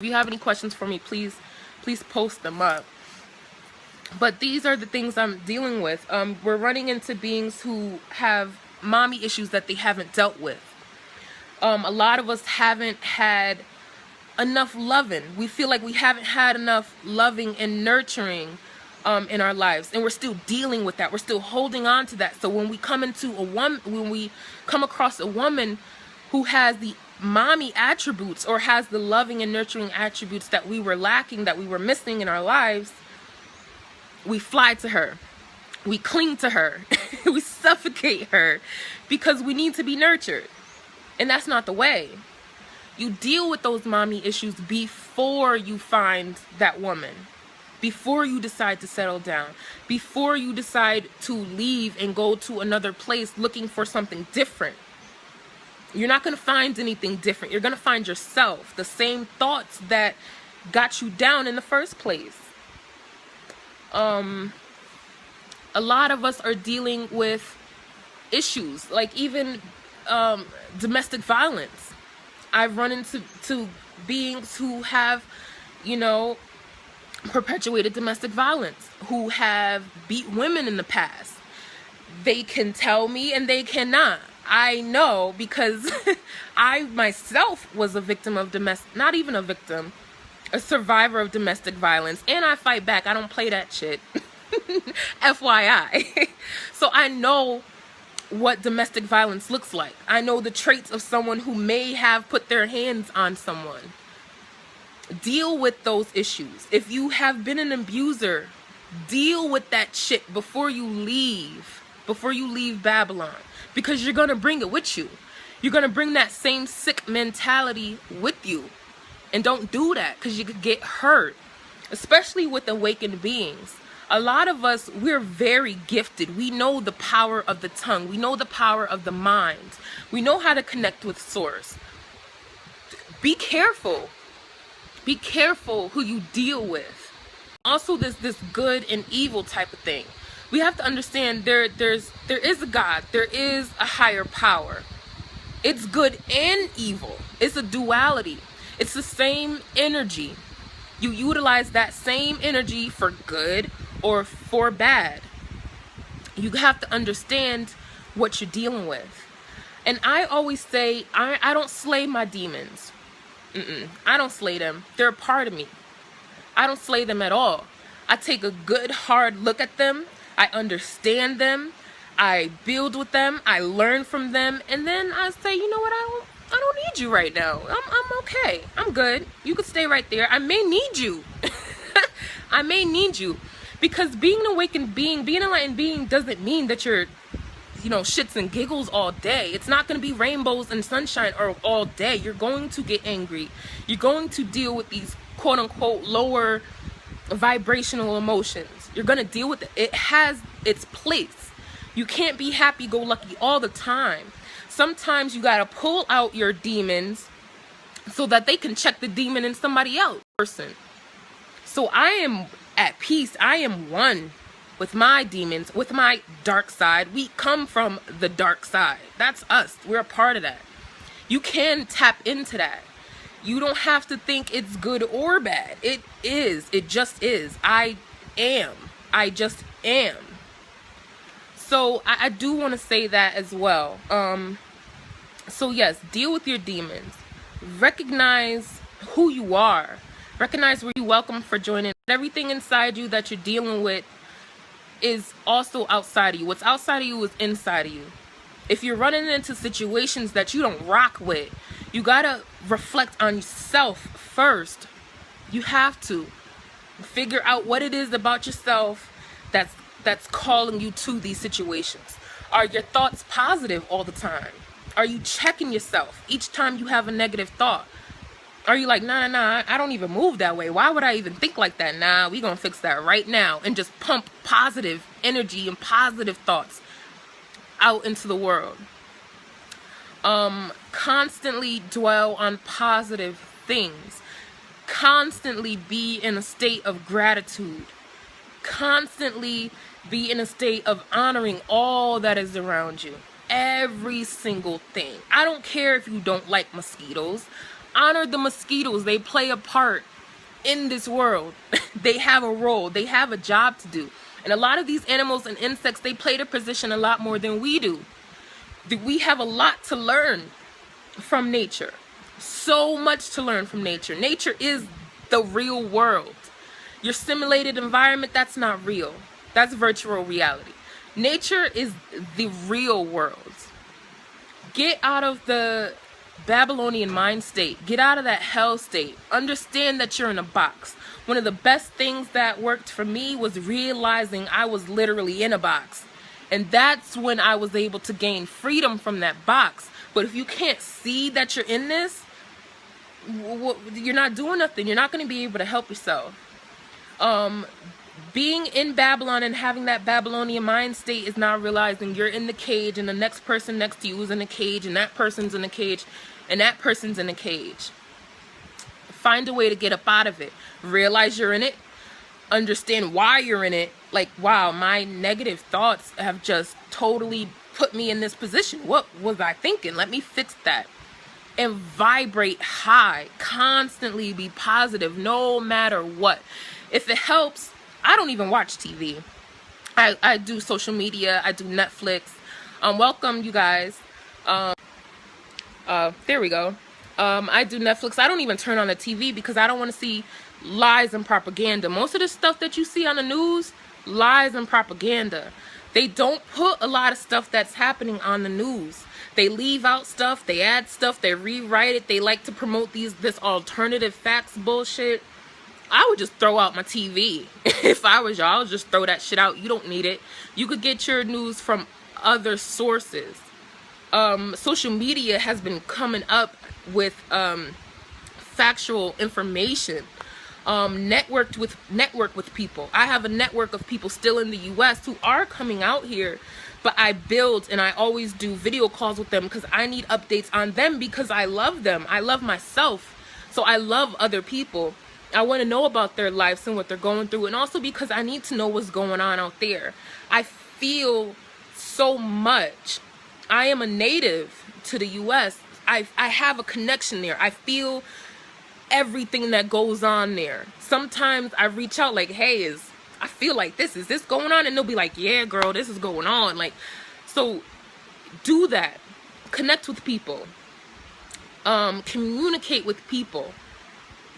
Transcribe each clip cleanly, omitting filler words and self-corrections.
If you have any questions for me, please post them up. But these are the things I'm dealing with. We're running into beings who have mommy issues that they haven't dealt with. A lot of us haven't had enough loving. We feel like we haven't had enough loving and nurturing in our lives, and we're still dealing with that. We're still holding on to that. So when we come across a woman who has the mommy attributes or has the loving and nurturing attributes that we were lacking, that we were missing in our lives, we fly to her, we cling to her, we suffocate her because we need to be nurtured. And that's not the way. You deal with those mommy issues before you find that woman, before you decide to settle down, before you decide to leave and go to another place looking for something different. You're not going to find anything different. You're going to find yourself, the same thoughts that got you down in the first place. A lot of us are dealing with issues like even domestic violence. I've run into beings who have, perpetuated domestic violence, who have beat women in the past. They can tell me and they cannot. I know because I myself was a victim of not even a victim, a survivor of domestic violence, and I fight back. I don't play that shit. FYI. So I know what domestic violence looks like. I know the traits of someone who may have put their hands on someone. Deal with those issues. If you have been an abuser, deal with that shit before you leave Babylon, because you're going to bring it with you. You're going to bring that same sick mentality with you. And don't do that, because you could get hurt, especially with awakened beings. A lot of us, we're very gifted. We know the power of the tongue. We know the power of the mind. We know how to connect with source. Be careful. Be careful who you deal with. Also, this good and evil type of thing. We have to understand there is a God. There is a higher power. It's good and evil. It's a duality. It's the same energy. You utilize that same energy for good or for bad. You have to understand what you're dealing with. And I always say, I don't slay my demons. I don't slay them. They're a part of me. I don't slay them at all. I take a good hard look at them. I understand them. I build with them. I learn from them. And then I say, you know what? I don't need you right now. I'm okay. I'm good. You could stay right there. I may need you. I may need you. Because being an awakened being, being an enlightened being doesn't mean that you're, shits and giggles all day. It's not going to be rainbows and sunshine all day. You're going to get angry. You're going to deal with these quote unquote lower vibrational emotions. You're going to deal with it. It has its place. You can't be happy-go-lucky all the time. Sometimes you got to pull out your demons so that they can check the demon in somebody else person. So I am at peace. I am one with my demons, with my dark side. We come from the dark side. That's us. We're a part of that. You can tap into that. You don't have to think it's good or bad. It is. It just is. I am. I just am. So I do want to say that as well. So yes, deal with your demons. Recognize who you are. Recognize where you're welcome for joining. Everything inside you that you're dealing with is also outside of you. What's outside of you is inside of you. If you're running into situations that you don't rock with, you gotta reflect on yourself first. You have to figure out what it is about yourself that's calling you to these situations. Are your thoughts positive all the time? Are you checking yourself each time you have a negative thought? Are you like, nah, I don't even move that way. Why would I even think like that? Nah, we gonna fix that right now and just pump positive energy and positive thoughts out into the world. Constantly dwell on positive things. Constantly be in a state of gratitude. Constantly be in a state of honoring all that is around you. Every single thing. I don't care if you don't like mosquitoes. Honor the mosquitoes. They play a part in this world. They have a role. They have a job to do. And a lot of these animals and insects, they play their position a lot more than we do. We have a lot to learn from nature. So much to learn from nature. Nature is the real world. Your simulated environment, that's not real. That's virtual reality. Nature is the real world. Get out of the Babylonian mind state. Get out of that hell state. Understand that you're in a box. One of the best things that worked for me was realizing I was literally in a box. And that's when I was able to gain freedom from that box. But if you can't see that you're in this, you're not doing nothing. You're not going to be able to help yourself. Being in Babylon and having that Babylonian mind state is not realizing you're in the cage and the next person next to you is in a cage and that person's in a cage and that person's in a cage. Find a way to get up out of it. Realize you're in it. Understand why you're in it. Like, wow, my negative thoughts have just totally put me in this position. What was I thinking? Let me fix that. And vibrate high. Constantly be positive no matter what. If it helps, I don't even watch TV. I do social media. I do Netflix. Welcome, you guys. There we go. I do Netflix. I don't even turn on the TV because I don't want to see lies and propaganda. Most of the stuff that you see on the news, lies and propaganda. They don't put a lot of stuff that's happening on the news. They leave out stuff, they add stuff, they rewrite it. They like to promote this alternative facts bullshit. I would just throw out my TV. If I was y'all, I would just throw that shit out. You don't need it. You could get your news from other sources. Social media has been coming up with factual information. Network with people. I have a network of people still in the US who are coming out here, but I build and I always do video calls with them because I need updates on them because I love them. I love myself. So I love other people. I want to know about their lives and what they're going through, and also because I need to know what's going on out there. I feel so much. I am a native to the US. I have a connection there. I feel everything that goes on there. Sometimes I reach out like, hey, I feel like is this going on? And they'll be like, yeah, girl, this is going on. Like, so do that. Connect with people. Communicate with people.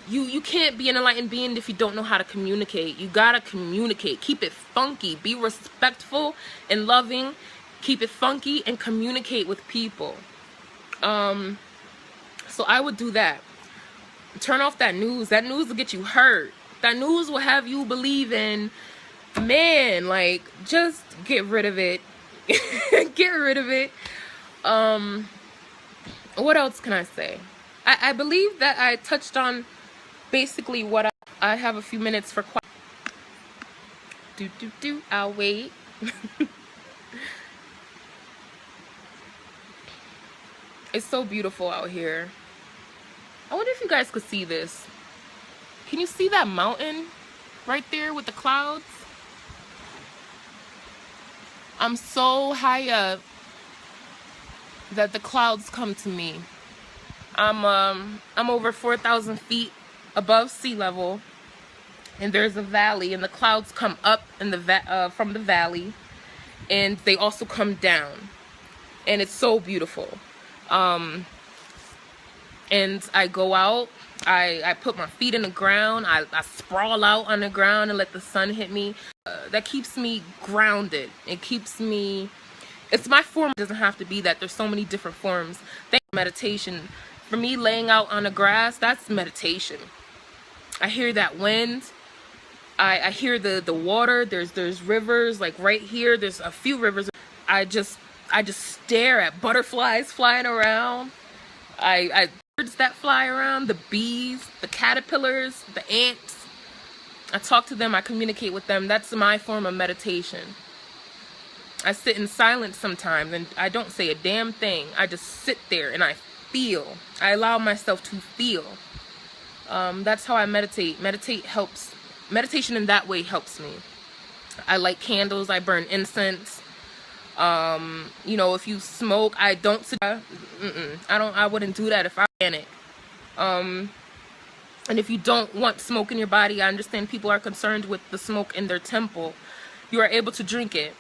You can't be an enlightened being if you don't know how to communicate. You gotta communicate. Keep it funky. Be respectful and loving. Keep it funky and communicate with people. So I would do that. Turn off that news. That news will get you hurt. That news will have you believe in, man, like, just get rid of it. Get rid of it. What else can I say? I believe that I touched on basically what I have a few minutes for quiet. I'll wait. It's so beautiful out here. I wonder if you guys could see this. Can you see that mountain right there with the clouds? I'm so high up that the clouds come to me. I'm over 4,000 feet above sea level, and there's a valley, and the clouds come up in the from the valley, and they also come down, and it's so beautiful. And I go out, I put my feet in the ground, I sprawl out on the ground and let the sun hit me. That keeps me grounded. It keeps me, it's my form. It doesn't have to be that. There's so many different forms. Meditation. For me, laying out on the grass, that's meditation. I hear that wind. I hear the water. There's rivers, like right here. There's a few rivers. I just stare at butterflies flying around. Birds that fly around, the bees, the caterpillars, the ants. I talk to them, I communicate with them. That's my form of meditation. I sit in silence sometimes and I don't say a damn thing. I just sit there and I feel. I allow myself to feel. That's how I meditate. Meditation in that way helps me. I light candles, I burn incense. You know, if you smoke, I don't I wouldn't do that if I panic. And if you don't want smoke in your body, I understand people are concerned with the smoke in their temple. You are able to drink it.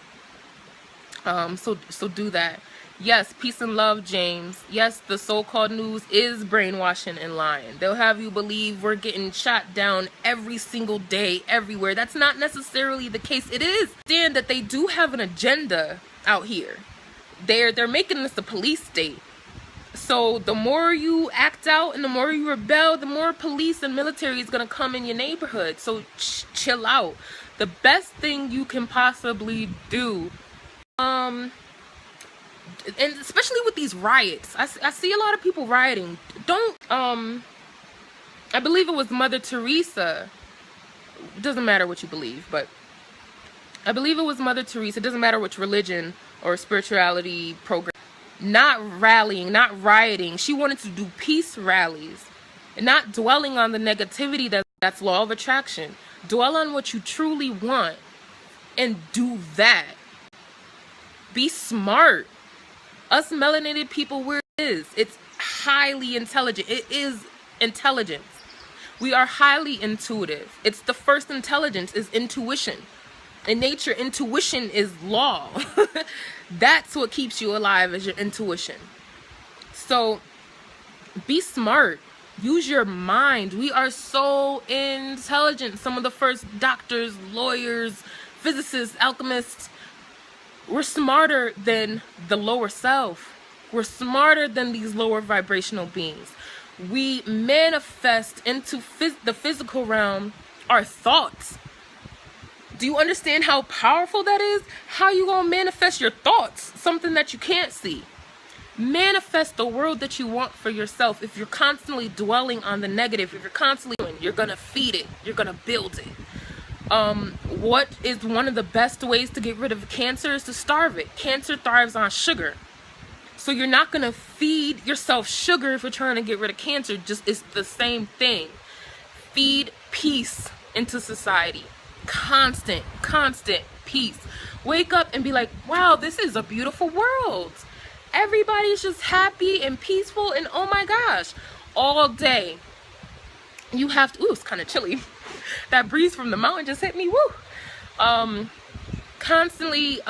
So do that. Yes, peace and love, James. Yes, the so-called news is brainwashing and lying. They'll have you believe we're getting shot down every single day, everywhere. That's not necessarily the case. It is. Understand that they do have an agenda out here. They're making this a police state. So the more you act out and the more you rebel, the more police and military is going to come in your neighborhood. So chill out. The best thing you can possibly do, and especially with these riots, I see a lot of people rioting. Don't, I believe it was Mother Teresa. It doesn't matter what you believe, but I believe it was Mother Teresa. It doesn't matter which religion or spirituality program. Not rallying, not rioting. She wanted to do peace rallies, and not dwelling on the negativity. That's law of attraction. Dwell on what you truly want and do that. Be smart. Us melanated people, where it is, it's highly intelligent. It is intelligence. We are highly intuitive. It's the first intelligence is intuition. In nature, intuition is law. That's what keeps you alive, is your intuition. So be smart. Use your mind. We are so intelligent. Some of the first doctors, lawyers, physicists, alchemists, we're smarter than the lower self. We're smarter than these lower vibrational beings. We manifest into the physical realm our thoughts. Do you understand how powerful that is? How you gonna manifest your thoughts? Something that you can't see. Manifest the world that you want for yourself. If you're constantly dwelling on the negative, if you're constantly, you're gonna feed it. You're gonna build it. What is one of the best ways to get rid of cancer is to starve it. Cancer thrives on sugar. So you're not going to feed yourself sugar if you're trying to get rid of cancer. Just, it's the same thing. Feed peace into society. Constant peace. Wake up and be like, wow, this is a beautiful world. Everybody's just happy and peaceful, and oh my gosh, all day. You have to, ooh, it's kind of chilly. That breeze from the mountain just hit me, woo. Constantly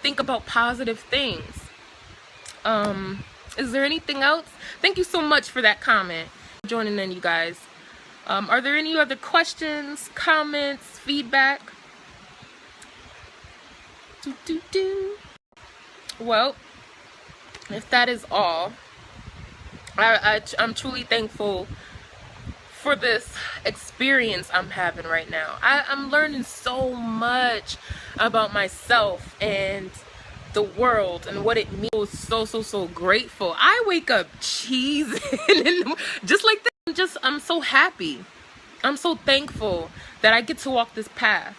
think about positive things. Is there anything else? Thank you so much for that comment. Joining in, you guys. Are there any other questions, comments, feedback? Well, if that is all, I'm truly thankful for this experience I'm having right now. I'm learning so much about myself and the world and what it means. So grateful. I wake up cheesing just like that. I'm so happy. I'm so thankful that I get to walk this path.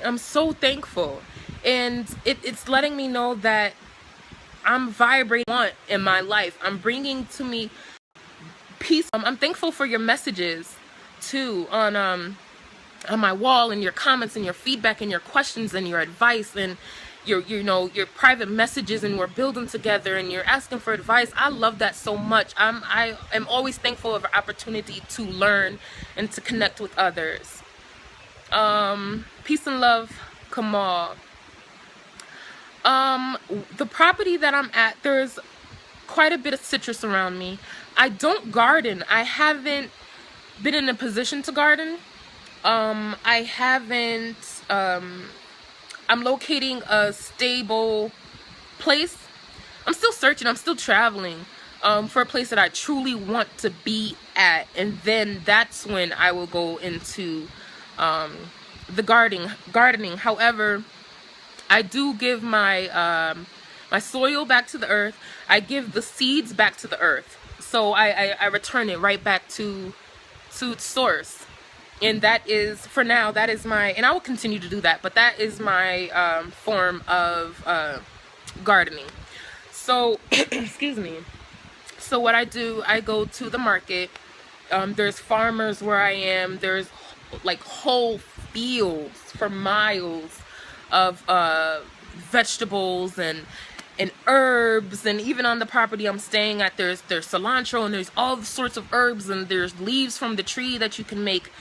I'm so thankful. And it's letting me know that I'm vibrating in my life. I'm bringing to me peace. I'm thankful for your messages too on my wall, and your comments and your feedback and your questions and your advice and your private messages, and we're building together and you're asking for advice. I love that so much. I am always thankful of an opportunity to learn and to connect with others. Peace and love, Kamal. The property that I'm at, there's quite a bit of citrus around me. I don't garden. I haven't been in a position to garden. I haven't, I'm locating a stable place. I'm still searching, I'm still traveling for a place that I truly want to be at. And then that's when I will go into the gardening. However, I do give my my soil back to the earth. I give the seeds back to the earth. So I return it right back to source. And that is, for now, that is my, and I will continue to do that, but that is my form of gardening. So, excuse me. So what I do, I go to the market. There's farmers where I am. There's like whole fields for miles of vegetables and and herbs, and even on the property I'm staying at, there's cilantro, and there's all sorts of herbs, and there's leaves from the tree that you can make